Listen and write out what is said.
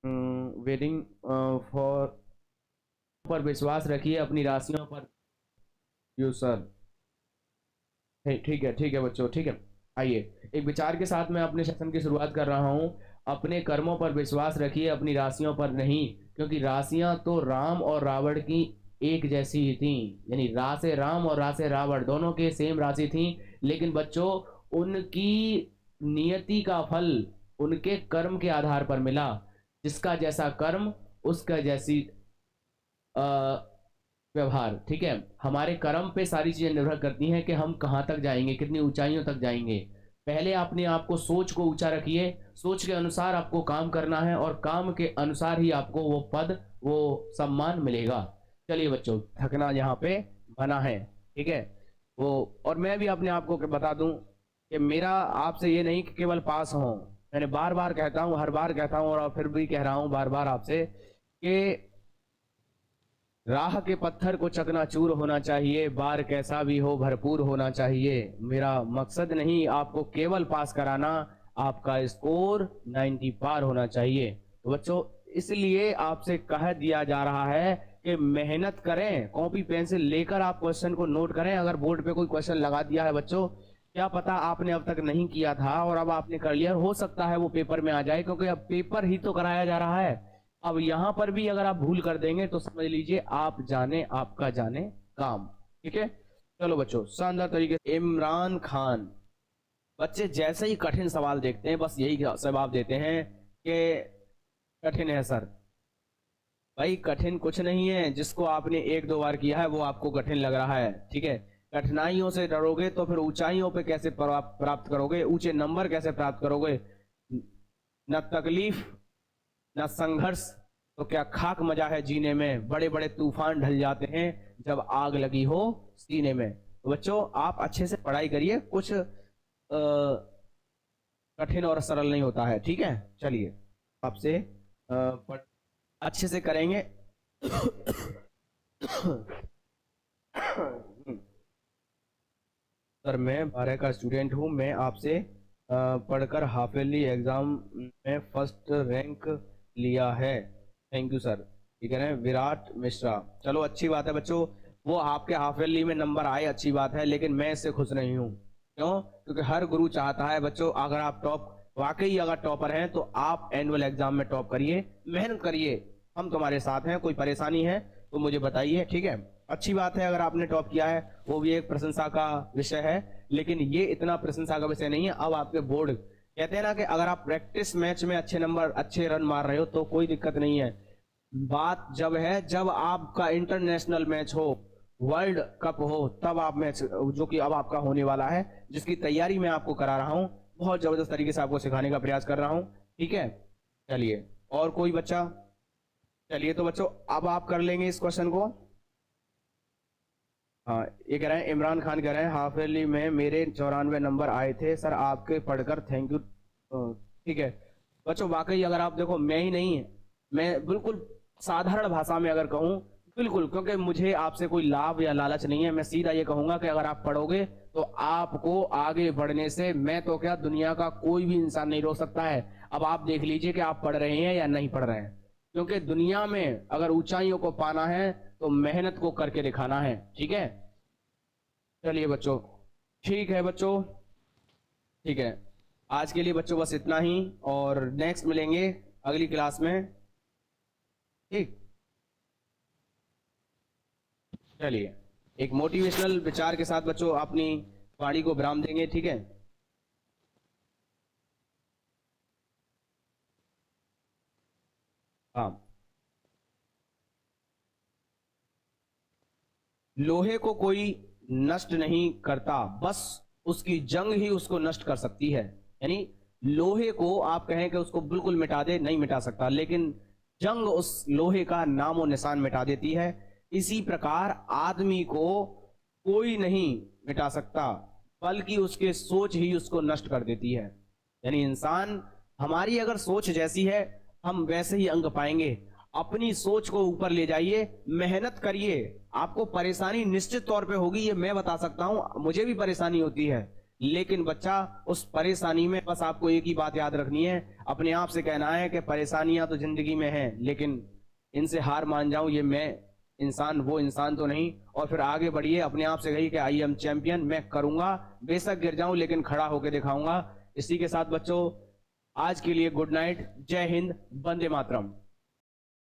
Waiting for पर विश्वास रखिए अपनी राशियों पर। You sir. ठीक है बच्चों, ठीक है। आइए एक विचार के साथ मैं अपने सेशन की शुरुआत कर रहा हूँ। अपने कर्मों पर विश्वास रखिए अपनी राशियों पर नहीं, क्योंकि राशियां तो राम और रावण की एक जैसी ही थी। यानी रा से राम और रा से रावण दोनों के सेम राशि थी, लेकिन बच्चों उनकी नियति का फल उनके कर्म के आधार पर मिला। जिसका जैसा कर्म उसका जैसी व्यवहार। ठीक है, हमारे कर्म पे सारी चीजें निर्भर करती हैं कि हम कहाँ तक जाएंगे, कितनी ऊंचाइयों तक जाएंगे। पहले अपने आप को सोच को ऊंचा रखिए, सोच के अनुसार आपको काम करना है और काम के अनुसार ही आपको वो पद वो सम्मान मिलेगा। चलिए बच्चों, थकना यहाँ पे बना है, ठीक है। वो और मैं भी अपने आप को बता दूं कि मेरा आपसे ये नहीं कि केवल पास हो। मैंने बार बार कहता हूँ, हर बार कहता हूँ और फिर भी कह रहा हूँ बार बार आपसे कि राह के पत्थर को चकनाचूर होना चाहिए, बार कैसा भी हो भरपूर होना चाहिए। मेरा मकसद नहीं आपको केवल पास कराना, आपका स्कोर 90 पार होना चाहिए। तो बच्चों इसलिए आपसे कह दिया जा रहा है कि मेहनत करें, कॉपी पेंसिल लेकर आप क्वेश्चन को नोट करें। अगर बोर्ड पे कोई क्वेश्चन लगा दिया है बच्चों, क्या पता आपने अब तक नहीं किया था और अब आपने कर लिया, हो सकता है वो पेपर में आ जाए, क्योंकि अब पेपर ही तो कराया जा रहा है। अब यहां पर भी अगर आप भूल कर देंगे तो समझ लीजिए आप जाने आपका जाने काम। ठीक है, चलो बच्चों शानदार तरीके से इमरान खान। बच्चे जैसे ही कठिन सवाल देखते हैं बस यही जवाब देते हैं कि कठिन है सर। भाई कठिन कुछ नहीं है, जिसको आपने एक दो बार किया है वो आपको कठिन लग रहा है। ठीक है, कठिनाइयों से डरोगे तो फिर ऊंचाइयों पे कैसे प्राप्त करोगे, ऊंचे नंबर कैसे प्राप्त करोगे। न तकलीफ न संघर्ष तो क्या खाक मजा है जीने में। बड़े बड़े तूफान ढल जाते हैं जब आग लगी हो सीने में। तो बच्चों आप अच्छे से पढ़ाई करिए, कुछ कठिन और सरल नहीं होता है। ठीक है, चलिए आपसे अच्छे से करेंगे। सर मैं 12 का स्टूडेंट हूं, मैं आपसे पढ़कर हाफ ईयरली एग्जाम में फर्स्ट रैंक लिया है। Thank you sir. ठीक है ना, विराट मिश्रा। चलो अच्छी बात है बच्चों, वो आपके हाफ ईयरली में नंबर आए अच्छी बात है, लेकिन मैं इससे खुश नहीं हूँ। क्यों? क्योंकि हर गुरु चाहता है बच्चों अगर आप टॉप वाकई अगर टॉपर हैं तो आप एनुअल एग्जाम में टॉप करिए, मेहनत करिए, हम तुम्हारे साथ हैं। कोई परेशानी है तो मुझे बताइए। ठीक है, अच्छी बात है अगर आपने टॉप किया है, वो भी एक प्रशंसा का विषय है, लेकिन ये इतना प्रशंसा का विषय नहीं है। अब आपके बोर्ड कहते हैं ना कि अगर आप प्रैक्टिस मैच में अच्छे नंबर अच्छे रन मार रहे हो तो कोई दिक्कत नहीं है। बात जब है जब आपका इंटरनेशनल मैच हो, वर्ल्ड कप हो, तब आप मैच जो कि अब आपका होने वाला है, जिसकी तैयारी मैं आपको करा रहा हूं, बहुत जबरदस्त तरीके से आपको सिखाने का प्रयास कर रहा हूं। ठीक है, चलिए और कोई बच्चा। चलिए तो बच्चों अब आप कर लेंगे इस क्वेश्चन को। हाँ, ये कह रहे हैं इमरान खान कह रहे हैं हाफ ईयरली में मेरे 94 नंबर आए थे सर, आपके पढ़कर थैंक यू। ठीक है बच्चों, वाकई अगर आप देखो मैं ही नहीं, मैं बिल्कुल साधारण भाषा में अगर कहूँ, बिल्कुल, क्योंकि मुझे आपसे कोई लाभ या लालच नहीं है। मैं सीधा ये कहूंगा कि अगर आप पढ़ोगे तो आपको आगे बढ़ने से मैं तो क्या दुनिया का कोई भी इंसान नहीं रोक सकता है। अब आप देख लीजिए कि आप पढ़ रहे हैं या नहीं पढ़ रहे हैं, क्योंकि दुनिया में अगर ऊंचाइयों को पाना है तो मेहनत को करके दिखाना है। ठीक है, चलिए बच्चों, ठीक है बच्चों, ठीक है, आज के लिए बच्चों बस इतना ही, और नेक्स्ट मिलेंगे अगली क्लास में। ठीक, चलिए एक मोटिवेशनल विचार के साथ बच्चों अपनी वाणी को विराम देंगे। ठीक है, हाँ, लोहे को कोई नष्ट नहीं करता, बस उसकी जंग ही उसको नष्ट कर सकती है। यानी लोहे को आप कहें कि उसको बिल्कुल मिटा दे, नहीं मिटा सकता, लेकिन जंग उस लोहे का नामो निशान मिटा देती है। इसी प्रकार आदमी को कोई नहीं मिटा सकता, बल्कि उसके सोच ही उसको नष्ट कर देती है। यानी इंसान, हमारी अगर सोच जैसी है हम वैसे ही अंक पाएंगे। अपनी सोच को ऊपर ले जाइए, मेहनत करिए। आपको परेशानी निश्चित तौर पे होगी, ये मैं बता सकता हूं, मुझे भी परेशानी होती है, लेकिन बच्चा उस परेशानी में बस आपको एक ही बात याद रखनी है, अपने आप से कहना है कि परेशानियां तो जिंदगी में हैं, लेकिन इनसे हार मान जाऊं, ये मैं इंसान वो इंसान तो नहीं। और फिर आगे बढ़िए, अपने आप से कहिए कि आई एम चैंपियन, मैं करूंगा, बेशक गिर जाऊं लेकिन खड़ा होकर दिखाऊंगा। इसी के साथ बच्चों आज के लिए गुड नाइट, जय हिंद, वंदे मातरम।